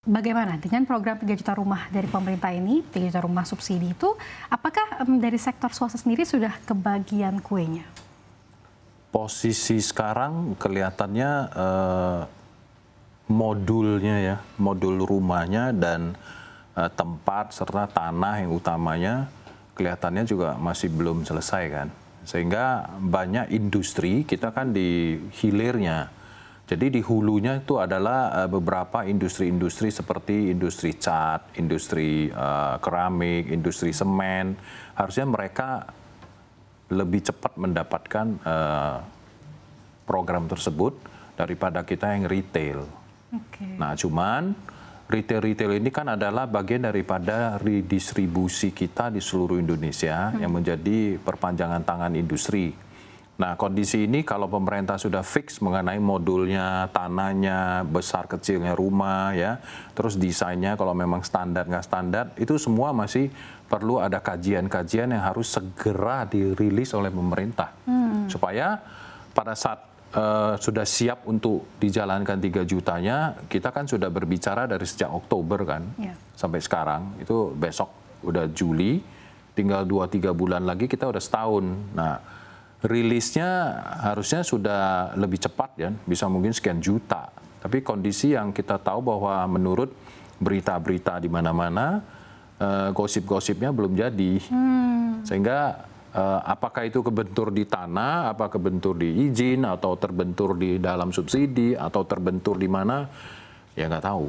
Bagaimana dengan program 3 juta rumah dari pemerintah ini, 3 juta rumah subsidi itu, apakah dari sektor swasta sendiri sudah kebagian kuenya? Posisi sekarang kelihatannya modulnya ya, modul rumahnya dan tempat serta tanah yang utamanya kelihatannya juga masih belum selesai kan. Sehingga banyak industri, kita kan di hilirnya. Jadi di hulunya itu adalah beberapa industri-industri seperti industri cat, industri keramik, industri semen. Harusnya mereka lebih cepat mendapatkan program tersebut daripada kita yang retail. Okay. Nah, cuman retail-retail ini kan adalah bagian daripada redistribusi kita di seluruh Indonesia yang menjadi perpanjangan tangan industri. Nah, kondisi ini kalau pemerintah sudah fix mengenai modulnya, tanahnya, besar kecilnya rumah, ya, terus desainnya kalau memang standar nggak standar, itu semua masih perlu ada kajian-kajian yang harus segera dirilis oleh pemerintah. Supaya pada saat sudah siap untuk dijalankan 3 jutanya, kita kan sudah berbicara dari sejak Oktober kan, sampai sekarang, itu besok udah Juli, tinggal 2-3 bulan lagi kita udah setahun. Nah, rilisnya harusnya sudah lebih cepat ya, bisa mungkin sekian juta. Tapi kondisi yang kita tahu bahwa menurut berita-berita di mana-mana, gosip-gosipnya belum jadi. Sehingga apakah itu kebentur di tanah, apa kebentur di izin, atau terbentur di dalam subsidi, atau terbentur di mana, ya nggak tahu.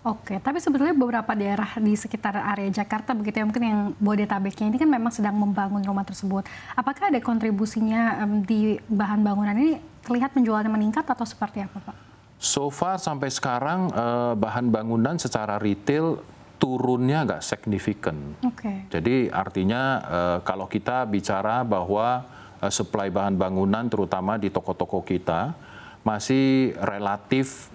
Oke, tapi sebetulnya beberapa daerah di sekitar area Jakarta begitu ya, mungkin yang Bodetabeknya ini kan memang sedang membangun rumah tersebut. Apakah ada kontribusinya di bahan bangunan ini terlihat penjualannya meningkat atau seperti apa, Pak? So far sampai sekarang bahan bangunan secara retail turunnya nggak signifikan. Jadi artinya kalau kita bicara bahwa supply bahan bangunan terutama di toko-toko kita masih relatif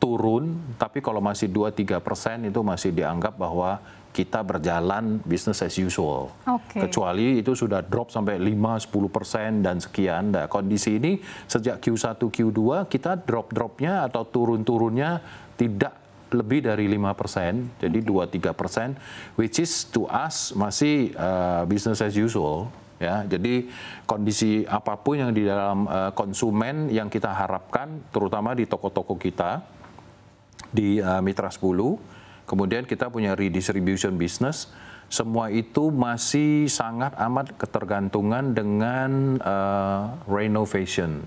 turun, tapi kalau masih 2-3% itu masih dianggap bahwa kita berjalan business as usual. Kecuali itu sudah drop sampai 5-10% dan sekian. Nah, kondisi ini sejak Q1, Q2 kita drop-dropnya atau turun-turunnya tidak lebih dari 5%, jadi 2-3%, which is to us masih business as usual. Ya, jadi kondisi apapun yang di dalam konsumen yang kita harapkan, terutama di toko-toko kita, di Mitra 10, kemudian kita punya redistribution business, semua itu masih sangat amat ketergantungan dengan renovation,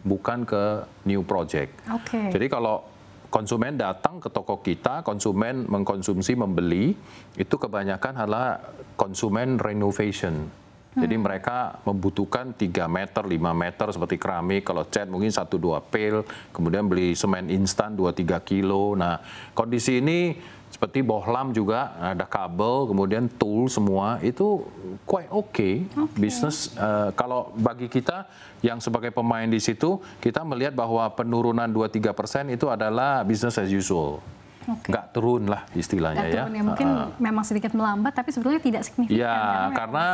bukan ke new project. Jadi kalau konsumen datang ke toko kita, konsumen mengkonsumsi, membeli, itu kebanyakan adalah konsumen renovation. Jadi mereka membutuhkan 3 meter, 5 meter seperti keramik, kalau cat mungkin 1-2 pel, kemudian beli semen instan 2-3 kilo. Nah, kondisi ini seperti bohlam juga, ada kabel, kemudian tool semua, itu quite okay. Bisnis, kalau bagi kita yang sebagai pemain di situ, kita melihat bahwa penurunan 2-3% itu adalah business as usual. Nggak turun lah istilahnya ya. Mungkin memang sedikit melambat, tapi sebetulnya tidak signifikan. Ya, karena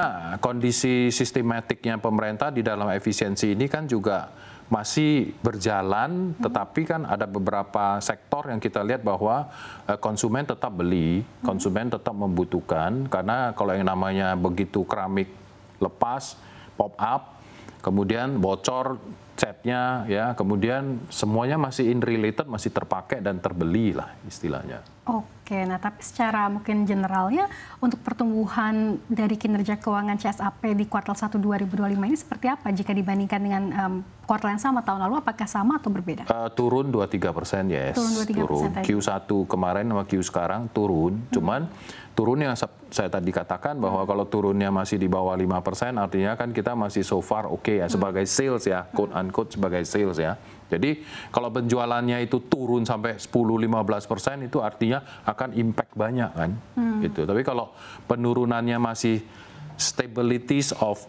kondisi sistematiknya pemerintah di dalam efisiensi ini kan juga masih berjalan, tetapi kan ada beberapa sektor yang kita lihat bahwa konsumen tetap beli, konsumen tetap membutuhkan, karena kalau yang namanya begitu keramik lepas, pop up, kemudian bocor catnya, ya, kemudian semuanya masih in related, masih terpakai dan terbeli lah istilahnya. Oke, nah tapi secara mungkin generalnya untuk pertumbuhan dari kinerja keuangan CSAP di kuartal 1 2025 ini seperti apa jika dibandingkan dengan kuartal yang sama tahun lalu, apakah sama atau berbeda? Turun 2-3%, yes. Turun. Q1 kemarin sama Q sekarang turun, cuman turun yang saya tadi katakan bahwa kalau turunnya masih di bawah 5%, artinya kan kita masih so far oke ya, sebagai sales ya, quote unquote sebagai sales ya. Jadi kalau penjualannya itu turun sampai 10-15%, itu artinya akan impact banyak kan. Gitu. Tapi kalau penurunannya masih stabilities of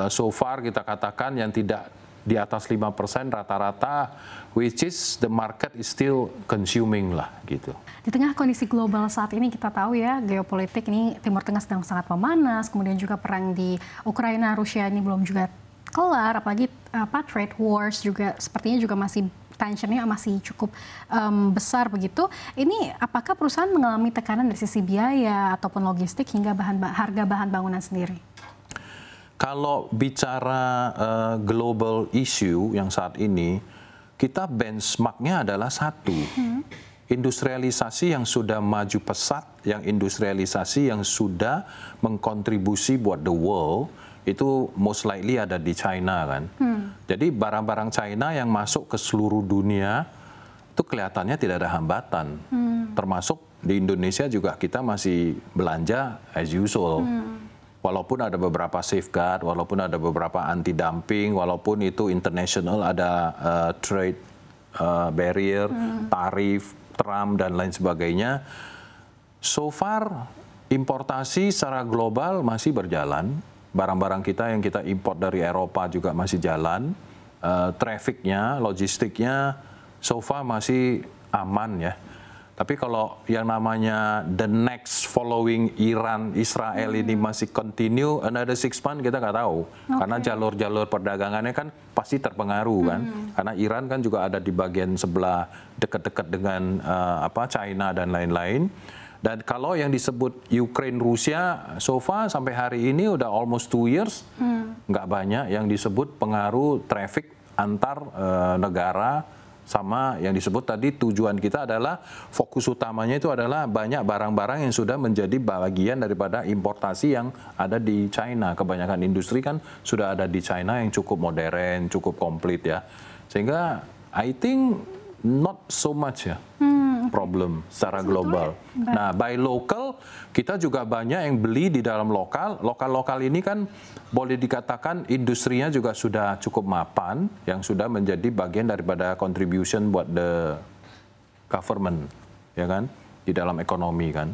so far kita katakan yang tidak di atas 5% rata-rata, which is the market is still consuming lah gitu. Di tengah kondisi global saat ini kita tahu ya, geopolitik ini Timur Tengah sedang sangat memanas, kemudian juga perang di Ukraina, Rusia ini belum juga kelar, apalagi trade wars juga sepertinya juga masih tensionnya masih cukup besar begitu. Ini apakah perusahaan mengalami tekanan dari sisi biaya ataupun logistik hingga harga bahan bangunan sendiri? Kalau bicara global issue yang saat ini, kita benchmarknya adalah satu. Industrialisasi yang sudah maju pesat, yang industrialisasi yang sudah mengkontribusi buat the world, itu most likely ada di China kan. Jadi barang-barang China yang masuk ke seluruh dunia, itu kelihatannya tidak ada hambatan. Termasuk di Indonesia juga kita masih belanja as usual. Walaupun ada beberapa safeguard, walaupun ada beberapa anti-dumping, walaupun itu international ada trade barrier, tarif, Trump dan lain sebagainya. So far importasi secara global masih berjalan. Barang-barang kita yang kita import dari Eropa juga masih jalan. Trafficnya, logistiknya so far masih aman ya. Tapi kalau yang namanya the next following Iran, Israel ini masih continue, another 6 months kita nggak tahu. Karena jalur-jalur perdagangannya kan pasti terpengaruh kan. Karena Iran kan juga ada di bagian sebelah dekat-dekat dengan China dan lain-lain. Dan kalau yang disebut Ukraine, Rusia, so far sampai hari ini udah almost 2 years, nggak banyak yang disebut pengaruh traffic antar negara. Sama yang disebut tadi tujuan kita adalah fokus utamanya itu adalah banyak barang-barang yang sudah menjadi bagian daripada importasi yang ada di China. Kebanyakan industri kan sudah ada di China yang cukup modern, cukup komplit ya. Sehingga I think not so much ya problem secara global. Nah, by local kita juga banyak yang beli di dalam lokal. Lokal-lokal ini kan boleh dikatakan industrinya juga sudah cukup mapan, yang sudah menjadi bagian daripada contribution buat the government, ya kan, di dalam ekonomi kan.